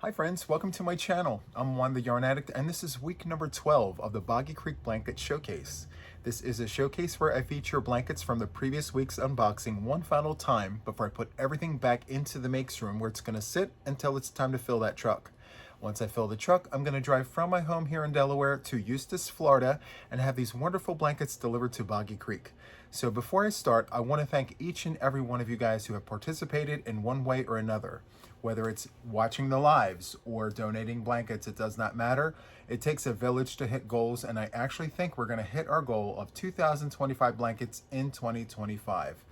Hi friends, welcome to my channel. I'm Juan the Yarn Addict, and this is week number 12 of the Boggy Creek Blanket Showcase. This is a showcase where I feature blankets from the previous week's unboxing one final time before I put everything back into the makes room where it's going to sit until it's time to fill that truck. Once I fill the truck, I'm going to drive from my home here in Delaware to Eustis, Florida, and have these wonderful blankets delivered to Boggy Creek. So before I start, I want to thank each and every one of you guys who have participated in one way or another. Whether it's watching the lives or donating blankets, it does not matter. It takes a village to hit goals, and I actually think we're going to hit our goal of 2,025 blankets in 2025.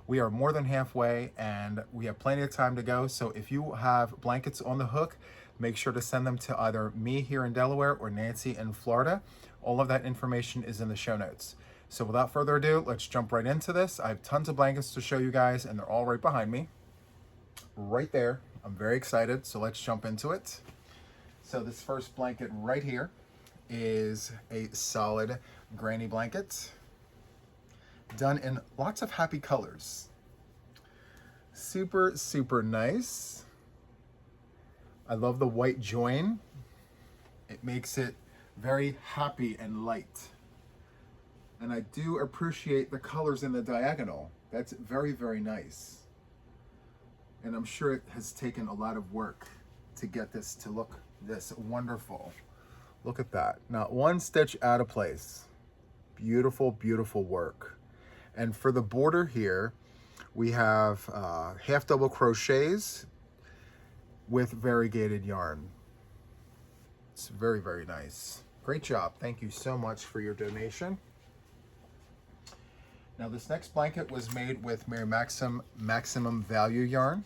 We are more than halfway, and we have plenty of time to go. So if you have blankets on the hook, make sure to send them to either me here in Delaware or Nancy in Florida. All of that information is in the show notes. So without further ado, let's jump right into this. I have tons of blankets to show you guys, and they're all right behind me. Right there. I'm very excited, so let's jump into it. So this first blanket right here is a solid granny blanket done in lots of happy colors. Super, super nice. I love the white join. It makes it very happy and light. And I do appreciate the colors in the diagonal. That's very, very nice. And I'm sure it has taken a lot of work to get this to look this wonderful. Look at that. Not one stitch out of place. Beautiful, beautiful work. And for the border here, we have half double crochets with variegated yarn. It's very, very nice. Great job. Thank you so much for your donation. Now this next blanket was made with Mary Maximum Value yarn.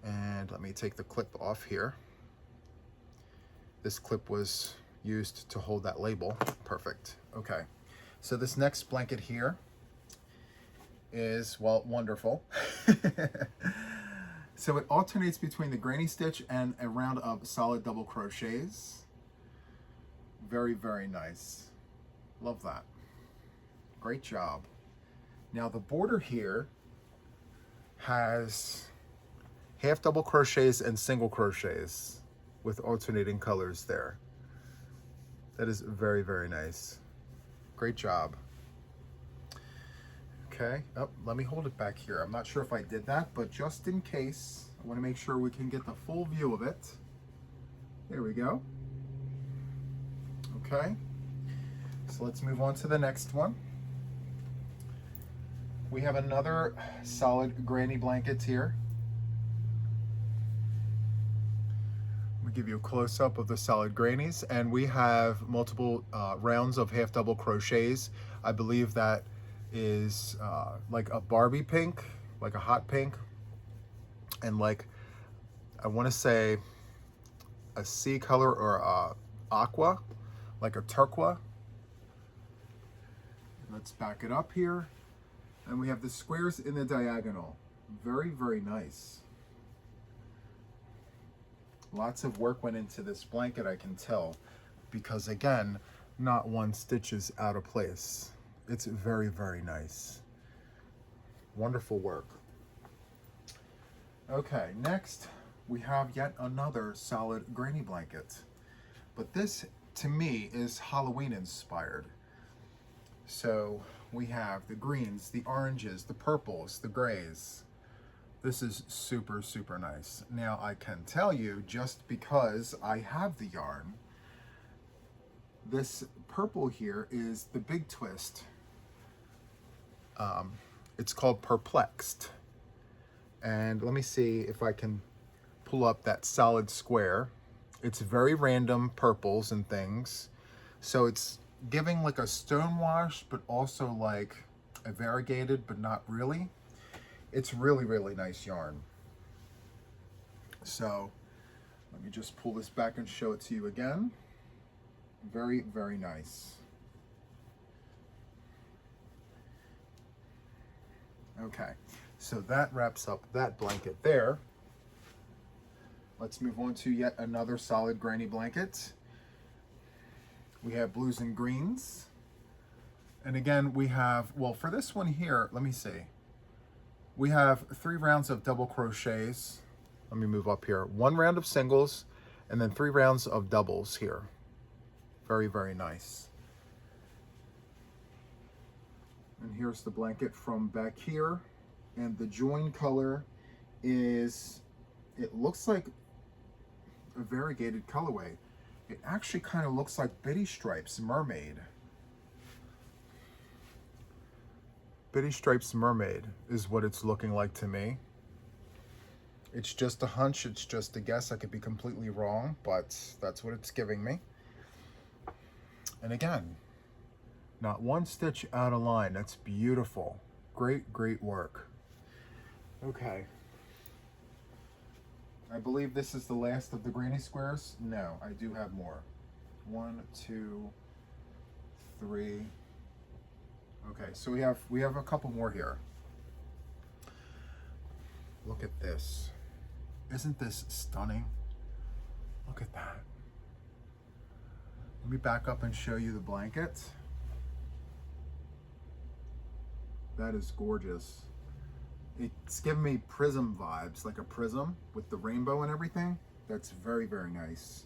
And let me take the clip off here. This clip was used to hold that label. Perfect. Okay. So this next blanket here is, well, wonderful. So it alternates between the granny stitch and a round of solid double crochets. Very, very nice. Love that. Great job. Now the border here has half double crochets and single crochets with alternating colors there. That is very, very nice. Great job. Okay, oh, let me hold it back here. I'm not sure if I did that, but just in case, I want to make sure we can get the full view of it. There we go. Okay, so let's move on to the next one. We have another solid granny blanket here. Give you a close-up of the solid grannies, and we have multiple rounds of half double crochets. I believe that is like a Barbie pink, like a hot pink, and like I want to say a sea color or a aqua, like a turquoise. Let's back it up here, and we have the squares in the diagonal. Very, very nice. Lots of work went into this blanket, I can tell, because again, not one stitch is out of place. It's very, very nice. Wonderful work. Okay, next we have yet another solid granny blanket. But this, to me, is Halloween inspired. So we have the greens, the oranges, the purples, the grays. This is super, super nice. Now I can tell you, just because I have the yarn, this purple here is the big twist. It's called Perplexed. And let me see if I can pull up that solid square. It's very random purples and things. So it's giving like a stone wash, but also like a variegated, but not really. It's really, really nice yarn. So let me just pull this back and show it to you again. Very, very nice. Okay, so that wraps up that blanket there. Let's move on to yet another solid granny blanket. We have blues and greens. And again, we have, well, for this one here, let me see. We have 3 rounds of double crochets let me move up here. 1 round of singles and then 3 rounds of doubles here. Very, very nice. And here's the blanket from back here. And the join color is, it looks like a variegated colorway. It actually kind of looks like Bitty Stripes Mermaid. Bitty Stripes Mermaid is what it's looking like to me. It's just a hunch, it's just a guess. I could be completely wrong, but that's what it's giving me. And again, not one stitch out of line. That's beautiful. Great, great work. Okay. I believe this is the last of the granny squares. No, I do have more. 1, 2, 3. Okay, so we have a couple more here. Look at this. Isn't this stunning? Look at that. Let me back up and show you the blanket. That is gorgeous. It's giving me prism vibes, like a prism with the rainbow and everything. That's very, very nice.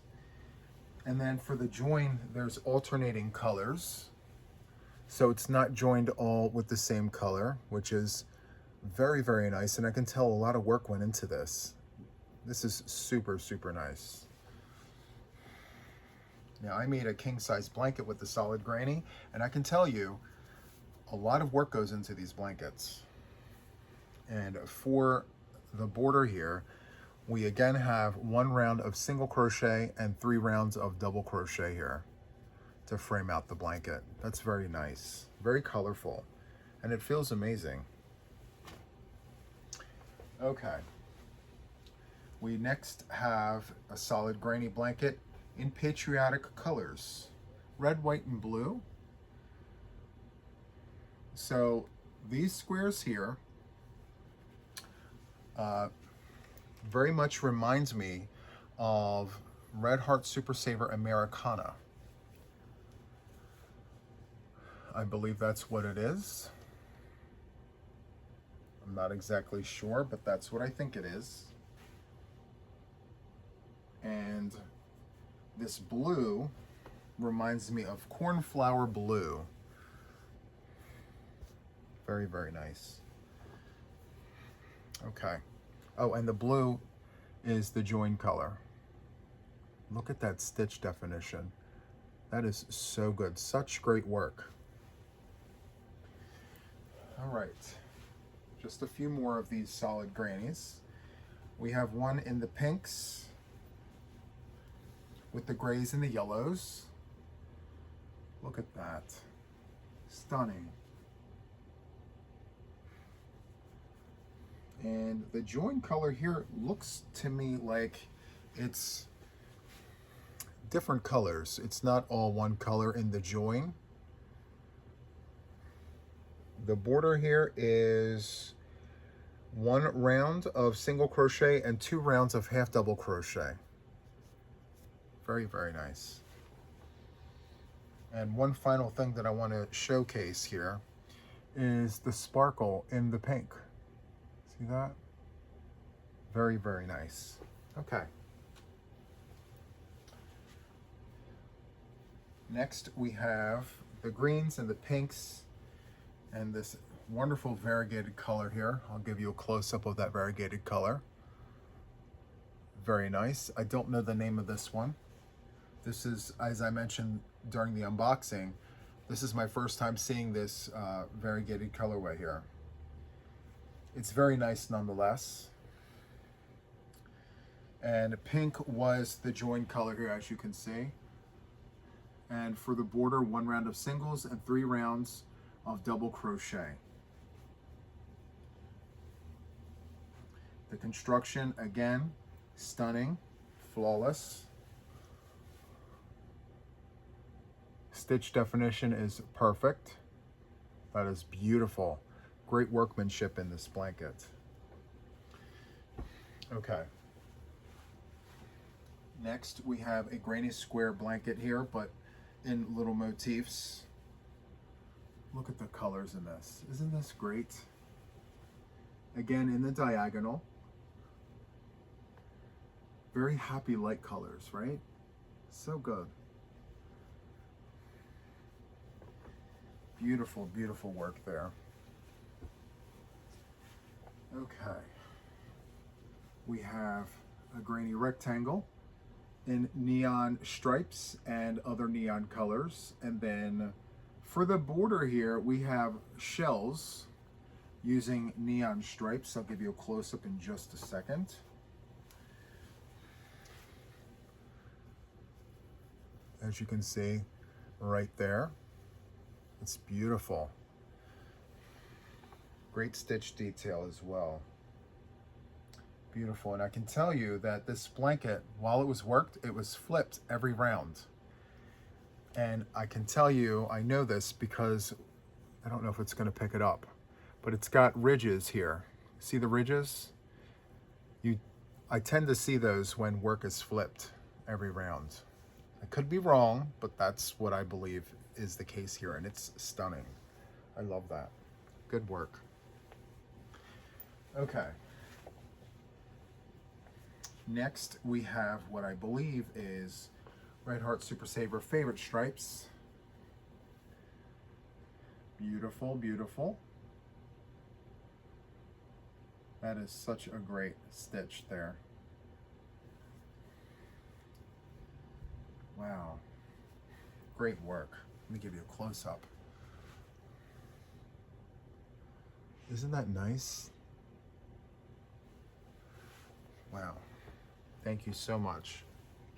And then for the join, there's alternating colors. So it's not joined all with the same color, which is very, very nice. And I can tell a lot of work went into this. This is super, super nice. Now, I made a king-size blanket with the solid granny, and I can tell you a lot of work goes into these blankets. And for the border here, we again have 1 round of single crochet and 3 rounds of double crochet here to frame out the blanket. That's very nice, very colorful, and it feels amazing. Okay. We next have a solid granny blanket in patriotic colors, red, white, and blue. So these squares here very much reminds me of Red Heart Super Saver Americana. I believe that's what it is. I'm not exactly sure, but that's what I think it is. And this blue reminds me of Cornflower Blue. Very, very nice. Okay. Oh, and the blue is the join color. Look at that stitch definition. That is so good. Such great work. All right. Just a few more of these solid grannies. We have one in the pinks with the grays and the yellows. Look at that. Stunning. And the join color here looks to me like it's different colors. It's not all one color in the join. The border here is 1 round of single crochet and 2 rounds of half double crochet. Very, very nice. And one final thing that I want to showcase here is the sparkle in the pink. See that? Very, very nice. Okay. Next we have the greens and the pinks and this wonderful variegated color here. I'll give you a close-up of that variegated color. Very nice. I don't know the name of this one. This is, as I mentioned during the unboxing, this is my first time seeing this variegated colorway here. It's very nice nonetheless. And pink was the join color here, as you can see. And for the border, 1 round of singles and 3 rounds of double crochet. The construction, again, stunning, flawless. Stitch definition is perfect. That is beautiful. Great workmanship in this blanket. Okay. Next, we have a granny square blanket here, but in little motifs. Look at the colors in this. Isn't this great? Again, in the diagonal. Very happy light colors, right? So good. Beautiful, beautiful work there. Okay. We have a grainy rectangle in neon stripes and other neon colors. And then for the border here, we have shells using neon stripes. I'll give you a close-up in just a second. As you can see right there, it's beautiful. Great stitch detail as well. Beautiful. And I can tell you that this blanket, while it was worked, it was flipped every round. And I can tell you, I know this because I don't know if it's going to pick it up, but it's got ridges here. See the ridges? I tend to see those when work is flipped every round. I could be wrong, but that's what I believe is the case here, and it's stunning. I love that. Good work. Okay. Next, we have what I believe is Red Heart Super Saver favorite stripes. Beautiful, beautiful. That is such a great stitch there. Wow. Great work. Let me give you a close-up. Isn't that nice? Wow. Thank you so much.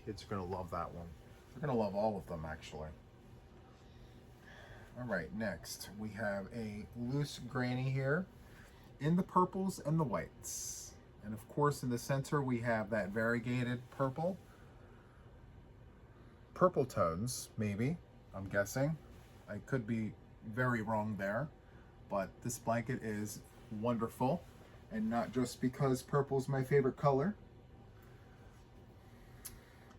Kids are going to love that one. They're going to love all of them, actually. All right, next we have a loose granny here in the purples and the whites. And of course, in the center, we have that variegated purple tones, maybe, I'm guessing. I could be very wrong there, but this blanket is wonderful, and not just because purple is my favorite color.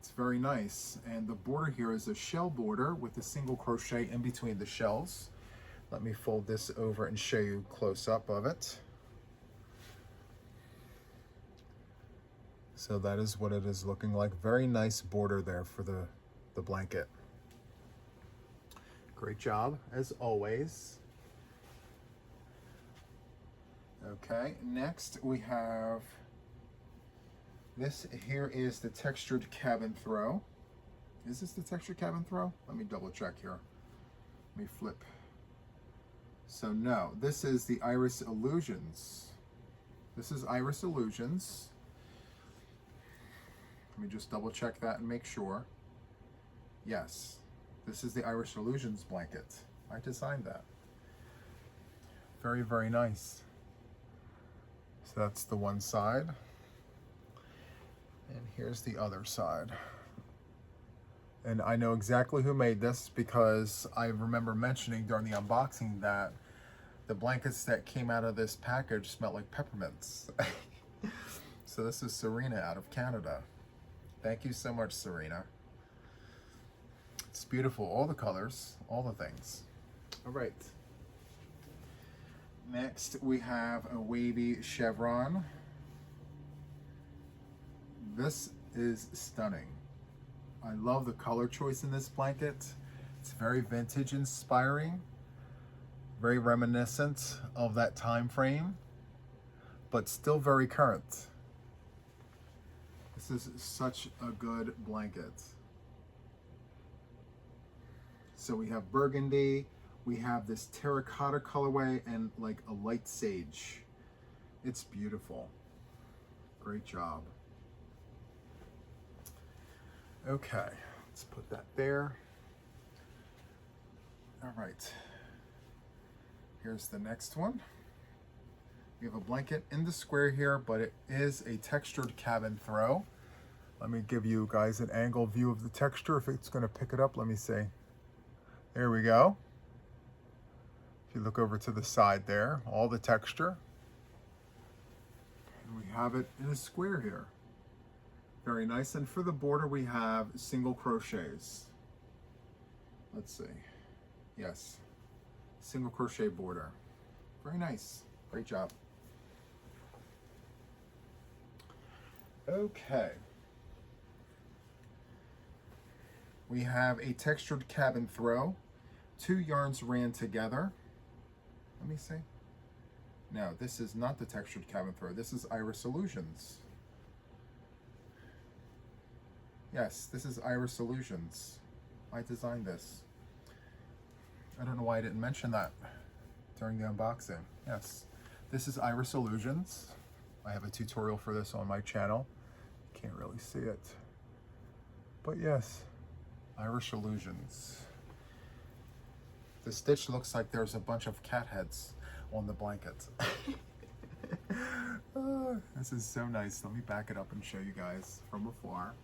It's very nice, and the border here is a shell border with a single crochet in between the shells. Let me fold this over and show you close up of it. So that is what it is looking like. Very nice border there for the blanket. Great job, as always. Okay, next we have, this here is the textured cabin throw. Is this the textured cabin throw? Let me double check here. Let me flip. So no, this is the Iris Illusions. This is Iris Illusions. Let me just double check that and make sure. Yes, this is the Iris Illusions blanket. I designed that. Very, very nice. So that's the one side. And here's the other side. And I know exactly who made this because I remember mentioning during the unboxing that the blankets that came out of this package smelled like peppermints. So this is Serena out of Canada. Thank you so much, Serena. It's beautiful, all the colors, all the things. All right. Next, we have a wavy chevron. This is stunning. I love the color choice in this blanket. It's very vintage inspiring, very reminiscent of that time frame, but still very current. This is such a good blanket. So we have burgundy, we have this terracotta colorway, and like a light sage. It's beautiful. Great job. Okay, let's put that there. All right, here's the next one. We have a blanket in the square here, but it is a textured cabin throw. Let me give you guys an angle view of the texture. If it's going to pick it up, let me see. There we go. If you look over to the side there, all the texture. And we have it in a square here. Very nice. And for the border, we have single crochets. Let's see. Yes, single crochet border. Very nice. Great job. Okay. We have a textured cabin throw. 2 yarns ran together. Let me see. No, this is not the textured cabin throw. This is Iris Illusions. Yes, this is Iris Illusions. I designed this. I don't know why I didn't mention that during the unboxing. Yes, this is Iris Illusions. I have a tutorial for this on my channel. Can't really see it. But yes, Iris Illusions. The stitch looks like there's a bunch of cat heads on the blanket. Oh, this is so nice. Let me back it up and show you guys from afar.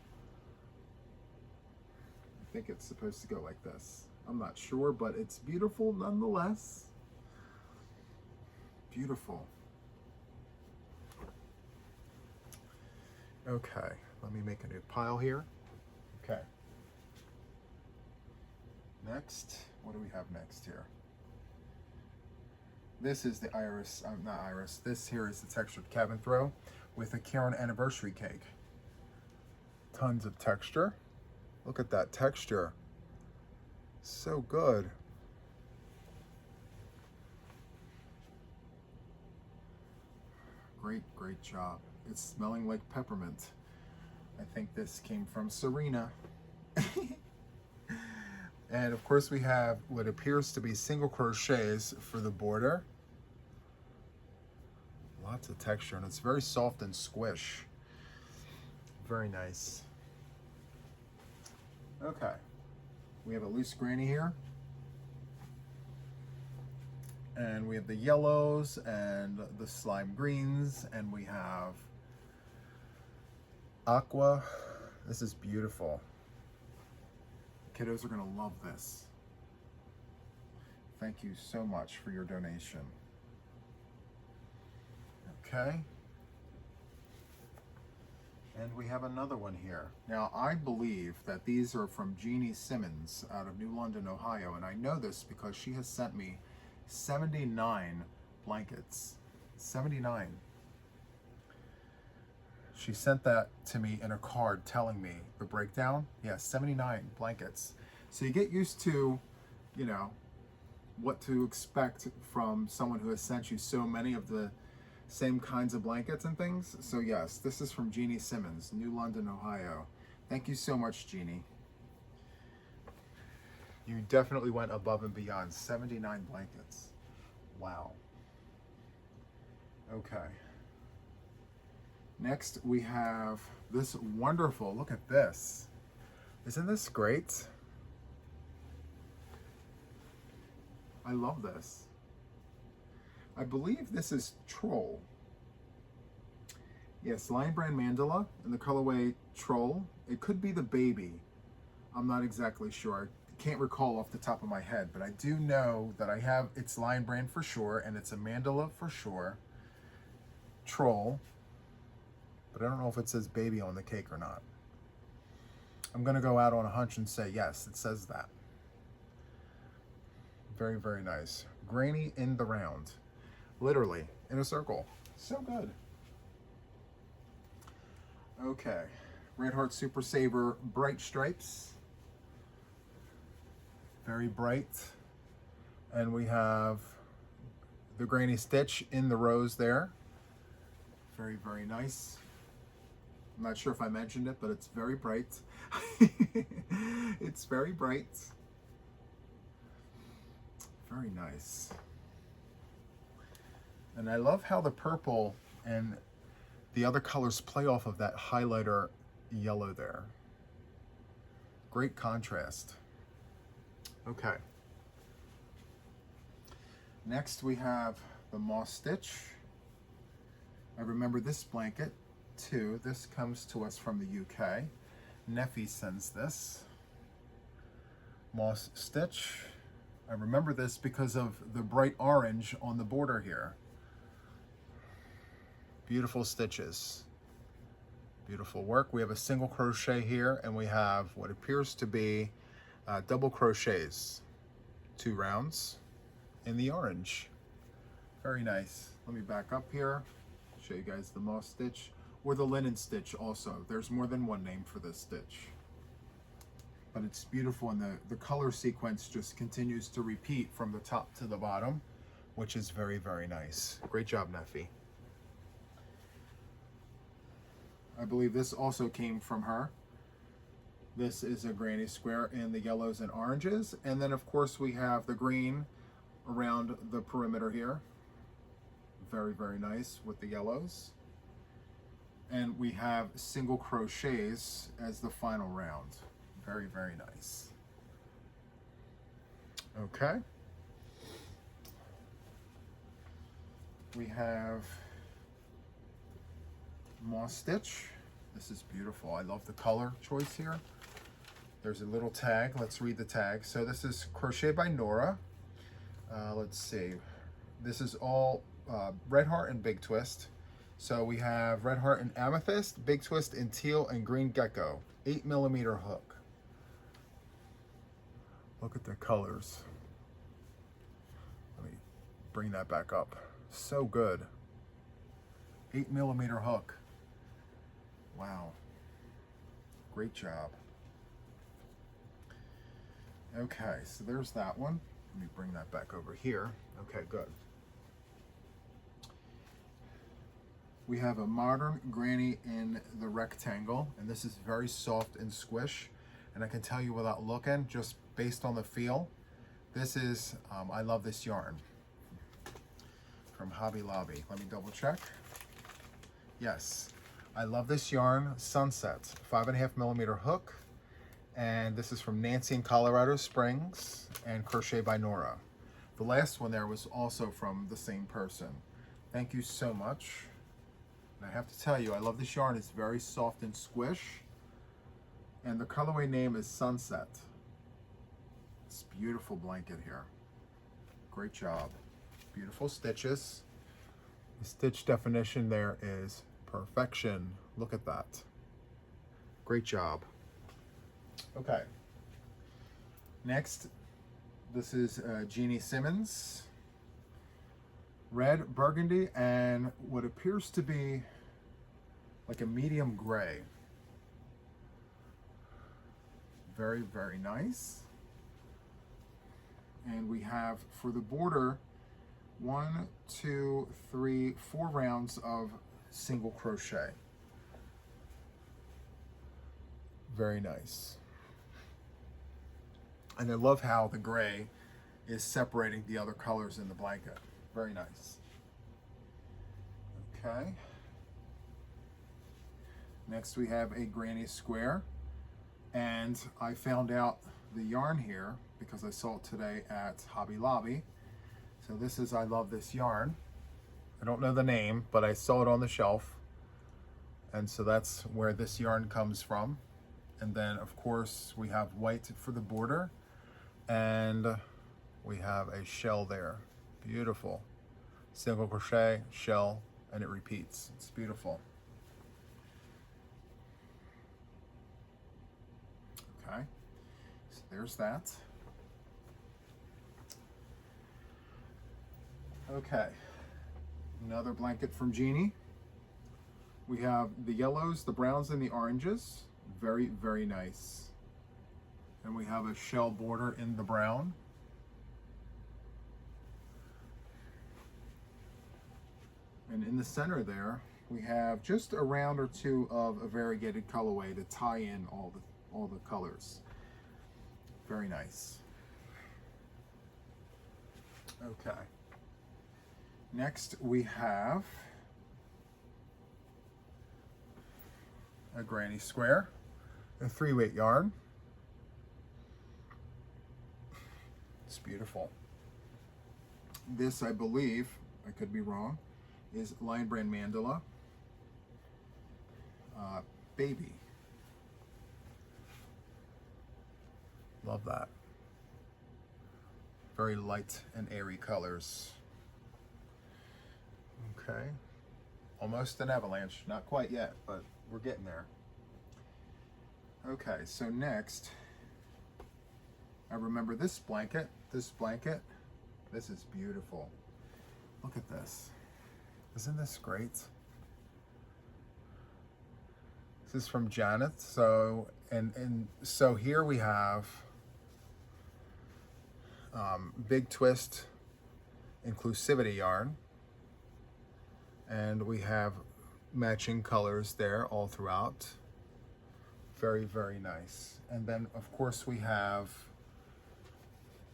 I think it's supposed to go like this. I'm not sure, but it's beautiful nonetheless. Beautiful. Okay, let me make a new pile here. Okay. Next, what do we have next here? This is the Iris, not Iris, this here is the textured cabin throw with a Karen anniversary cake. Tons of texture. Look at that texture. So good. Great, great job. It's smelling like peppermint. I think this came from Serena. And of course we have what appears to be single crochets for the border. Lots of texture, and it's very soft and squish. Very nice. Okay, we have a loose granny here. And we have the yellows and the slime greens, and we have aqua. This is beautiful. Kiddos are gonna love this. Thank you so much for your donation. Okay. And we have another one here. Now, I believe that these are from Jeannie Simmons out of New London, Ohio, and I know this because she has sent me 79 blankets. 79. She sent that to me in a card telling me the breakdown. Yeah, 79 blankets. So you get used to, you know, what to expect from someone who has sent you so many of the same kinds of blankets and things. So yes, this is from Jeannie Simmons, New London, Ohio. Thank you so much, Jeannie. You definitely went above and beyond. 79 blankets. Wow. Okay. Next, we have this wonderful, look at this. Isn't this great? I love this. I believe this is Troll. Yes, Lion Brand Mandala in the colorway Troll. It could be the baby. I'm not exactly sure. I can't recall off the top of my head, but I do know that I have, it's Lion Brand for sure, and it's a mandala for sure. Troll. But I don't know if it says baby on the cake or not. I'm gonna go out on a hunch and say yes, it says that. Very, very nice. Granny in the round. Literally, in a circle. So good. Okay. Red Heart Super Saver Bright Stripes. Very bright. And we have the Granny Stitch in the rose there. Very, very nice. I'm not sure if I mentioned it, but it's very bright. It's very bright. Very nice. And I love how the purple and the other colors play off of that highlighter yellow there. Great contrast. Okay. Next we have the moss stitch. I remember this blanket too. This comes to us from the UK. Neffy sends this. Moss stitch. I remember this because of the bright orange on the border here. Beautiful stitches. Beautiful work. We have a single crochet here, and we have what appears to be double crochets. 2 rounds in the orange. Very nice. Let me back up here. Show you guys the moss stitch or the linen stitch also. There's more than one name for this stitch. but it's beautiful, and the color sequence just continues to repeat from the top to the bottom, which is very, very nice. Great job, Neffy. I believe this also came from her. This is a granny square in the yellows and oranges, and then of course we have the green around the perimeter here. Very, very nice with the yellows. And we have single crochets as the final round. Very, very nice. Okay. We have moss stitch. This is beautiful. I love the color choice here. There's a little tag. Let's read the tag. So this is Crochet by Nora. Let's see. This is all Red Heart and Big Twist. So we have Red Heart and Amethyst, Big Twist in Teal, and Green Gecko. 8mm hook. Look at the colors. Let me bring that back up. So good. 8mm hook. Wow. Great job. Okay, so there's that one. Let me bring that back over here. Okay, good. We have a modern granny in the rectangle, and this is very soft and squish. And I can tell you without looking, just based on the feel, this is, I love this yarn from Hobby Lobby. Let me double check. Yes, I love this yarn, Sunset, 5.5mm hook. And this is from Nancy in Colorado Springs and Crochet by Nora. The last one there was also from the same person. Thank you so much. And I have to tell you, I love this yarn. It's very soft and squish. And the colorway name is Sunset. It's a beautiful blanket here. Great job. Beautiful stitches. The stitch definition there is perfection. Look at that. Great job. Okay. Next, this is Jeannie Simmons. Red, burgundy, and what appears to be like a medium gray. Very, very nice. And we have for the border 1, 2, 3, 4 rounds of single crochet. Very nice. And I love how the gray is separating the other colors in the blanket. Very nice. Okay. Next we have a granny square. And I found out the yarn here because I saw it today at Hobby Lobby. So this is, I love this yarn. I don't know the name, but I saw it on the shelf. And so that's where this yarn comes from. And then of course we have white for the border. And we have a shell there. Beautiful. Single crochet, shell, and it repeats. It's beautiful. Okay, so there's that. Okay, another blanket from Jeannie. We have the yellows, the browns, and the oranges. Very, very nice. And we have a shell border in the brown. And in the center there, we have just a round or two of a variegated colorway to tie in all the colors. Very nice. Okay. Next we have a granny square, a 3-weight yarn. It's beautiful. This, I believe, I could be wrong, is Lion Brand Mandala. Baby. Love that. Very light and airy colors. Okay. Almost an avalanche. Not quite yet, but we're getting there. Okay, so next, I remember this blanket. This is beautiful. Look at this. Isn't this great? This is from Janet. So, And so here we have big twist inclusivity yarn, and we have matching colors there all throughout. Very, very nice. And then of course we have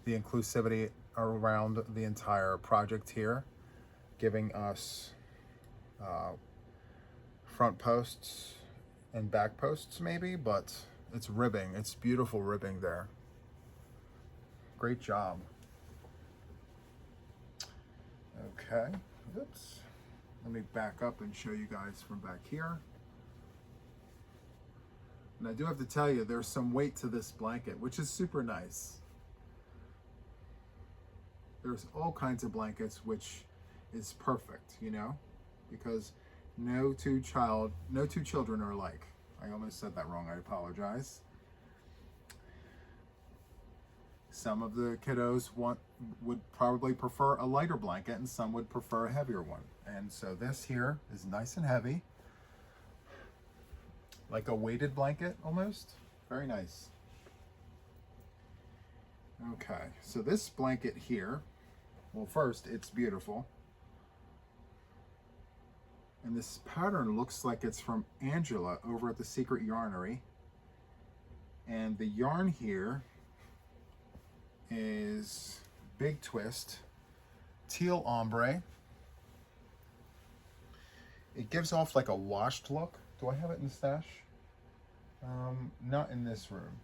the inclusivity around the entire project here, giving us front posts and back posts maybe, but it's ribbing. It's beautiful ribbing there. Great job. Okay, oops. Let me back up and show you guys from back here. And I do have to tell you, there's some weight to this blanket, which is super nice. There's all kinds of blankets, which is perfect, you know, because no two children are alike. I almost said that wrong, I apologize. Some of the kiddos would probably prefer a lighter blanket, and some would prefer a heavier one. And so this here is nice and heavy, like a weighted blanket almost. Very nice. Okay, so this blanket here, well, first, it's beautiful. And this pattern looks like it's from Angela over at the Secret Yarnery. And the yarn here is big twist, teal ombre. It gives off like a washed look. Do I have it in the stash? Not in this room.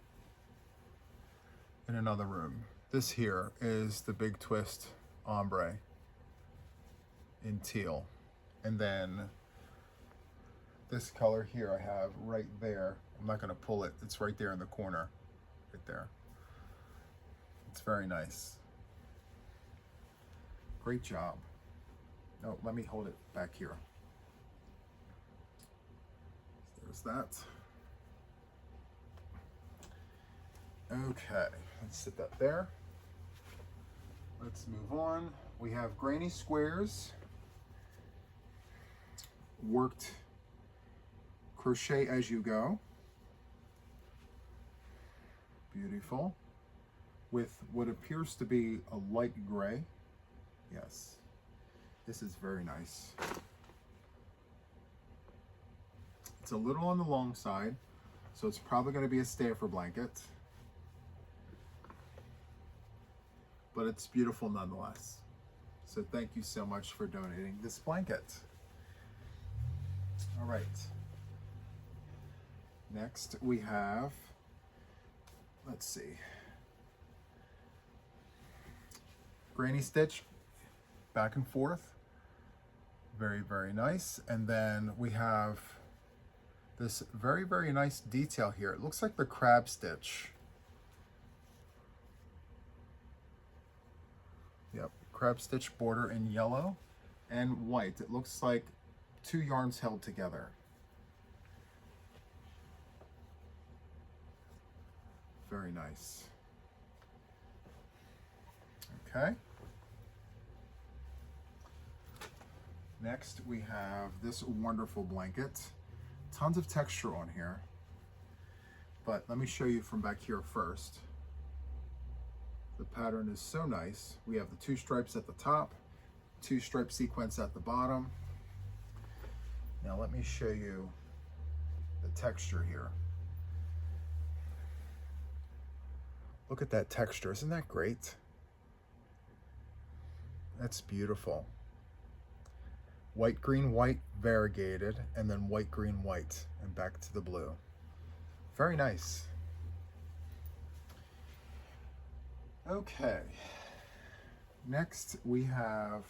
In another room. This here is the big twist ombre in teal. And then this color here I have right there. I'm not going to pull it. It's right there in the corner. Right there. It's very nice. Great job. Oh, let me hold it back here. There's that. Okay, let's sit that there. Let's move on. We have granny squares, worked crochet as you go. Beautiful. With what appears to be a light gray. Yes, this is very nice. It's a little on the long side, so it's probably going to be a staffer blanket. But it's beautiful nonetheless. So thank you so much for donating this blanket. All right. Next we have, let's see, granny stitch back and forth. Very, very nice. And then we have this very, very nice detail here. It looks like the crab stitch. Yep, crab stitch border in yellow and white. It looks like two yarns held together. Very nice. Okay. Next we have this wonderful blanket. Tons of texture on here. But let me show you from back here first. The pattern is so nice. We have the two stripes at the top, two stripe sequence at the bottom. Now let me show you the texture here. Look at that texture, isn't that great? That's beautiful. White, green, white, variegated, and then white, green, white, and back to the blue. Very nice. Okay, next we have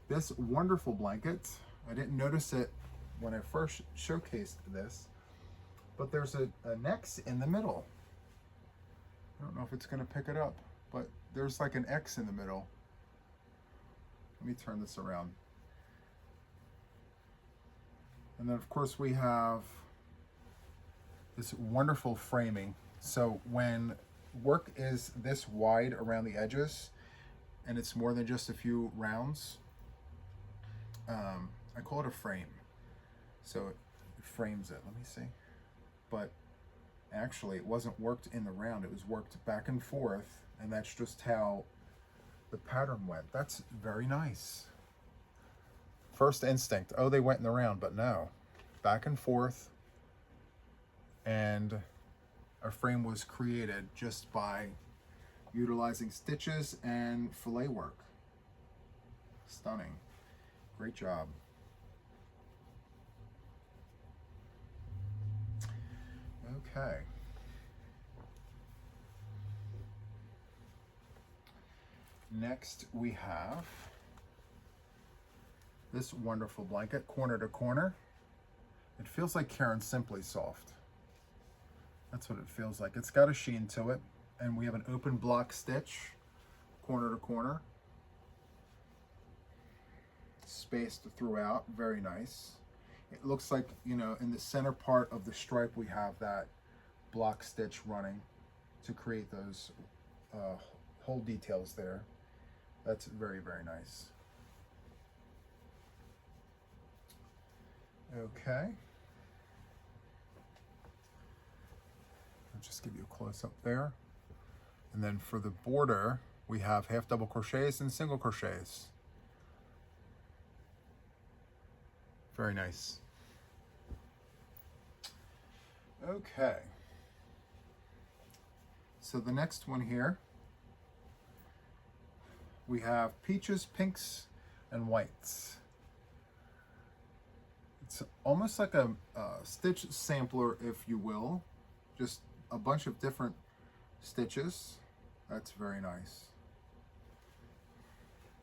this wonderful blanket. I didn't notice it when I first showcased this, but there's an X in the middle. I don't know if it's going to pick it up, but there's like an X in the middle. Let me turn this around. And then of course we have this wonderful framing. So when work is this wide around the edges and it's more than just a few rounds, I call it a frame. So it frames it. Let me see. But Actually, it wasn't worked in the round, it was worked back and forth, and that's just how the pattern went. That's very nice. First instinct, oh, they went in the round, but no. Back and forth, and a frame was created just by utilizing stitches and fillet work. Stunning. Great job. Okay. Next we have this wonderful blanket, corner to corner. It feels like Caron Simply Soft. That's what it feels like. It's got a sheen to it, and we have an open block stitch, corner to corner. Spaced throughout, very nice. It looks like, you know, in the center part of the stripe we have that block stitch running to create those hole details there. That's very, very nice. Okay. I'll just give you a close up there. And then for the border, we have half double crochets and single crochets. Very nice. Okay. So the next one here, we have peaches, pinks, and whites. It's almost like a stitch sampler, if you will. Just a bunch of different stitches. That's very nice.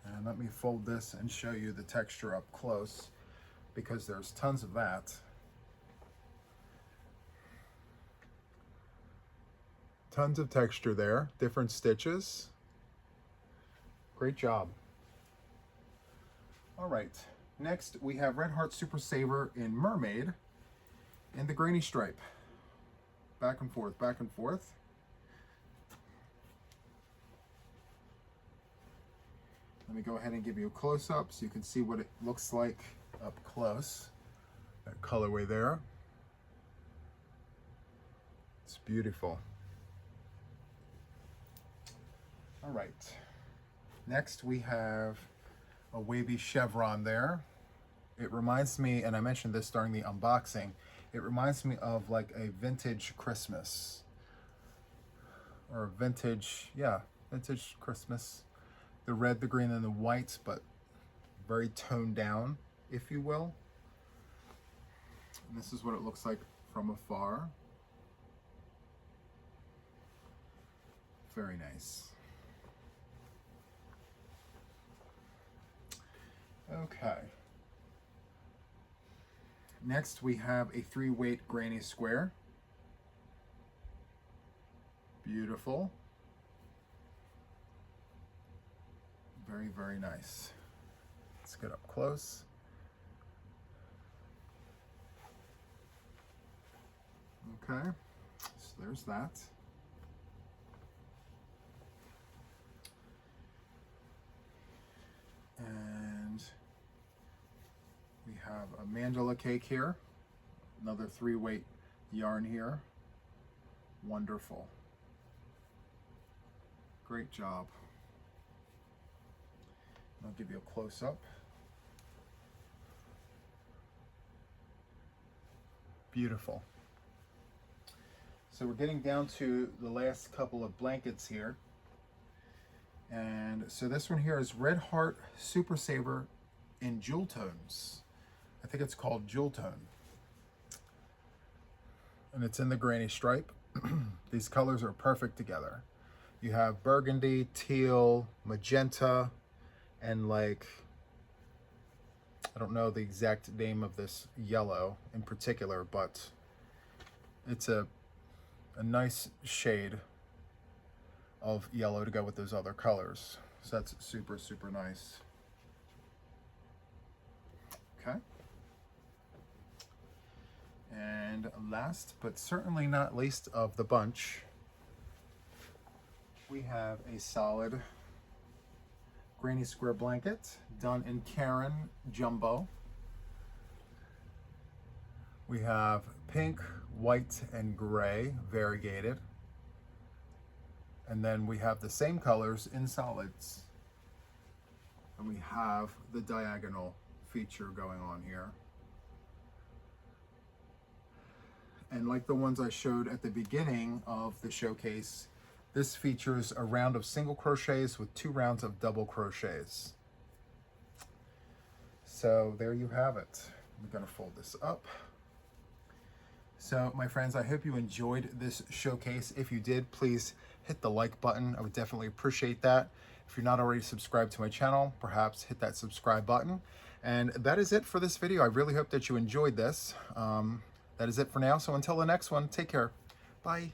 And let me fold this and show you the texture up close, because there's tons of that. Tons of texture there, different stitches. Great job. All right, next we have Red Heart Super Saver in Mermaid in the granny stripe. Back and forth, back and forth. Let me go ahead and give you a close-up so you can see what it looks like up close. That colorway there. It's beautiful. All right. Next we have a wavy chevron there. It reminds me, and I mentioned this during the unboxing, it reminds me of like a vintage Christmas. Or vintage, yeah, vintage Christmas. The red, the green, and the white, but very toned down, if you will. And this is what it looks like from afar. Very nice. Okay. Next we have a 3-weight granny square. Beautiful. Very, very nice. Let's get up close. Okay, so there's that. And we have a mandala cake here. Another 3-weight yarn here. Wonderful. Great job. I'll give you a close-up. Beautiful. So we're getting down to the last couple of blankets here. And so this one here is Red Heart Super Saver in Jewel Tones. I think it's called Jewel Tone. And it's in the granny stripe. These colors are perfect together. You have burgundy, teal, magenta, and like, I don't know the exact name of this yellow in particular, but it's a nice shade of yellow to go with those other colors. So that's super, super nice. Okay. And last, but certainly not least of the bunch, we have a solid granny square blanket done in Caron Jumbo. We have pink, white and gray, variegated. And then we have the same colors in solids. And we have the diagonal feature going on here. And like the ones I showed at the beginning of the showcase, this features a round of single crochets with 2 rounds of double crochets. So there you have it. I'm gonna fold this up. So my friends, I hope you enjoyed this showcase. If you did, please hit the like button. I would definitely appreciate that. If you're not already subscribed to my channel, perhaps hit that subscribe button. And that is it for this video. I really hope that you enjoyed this. That is it for now. So until the next one, take care. Bye.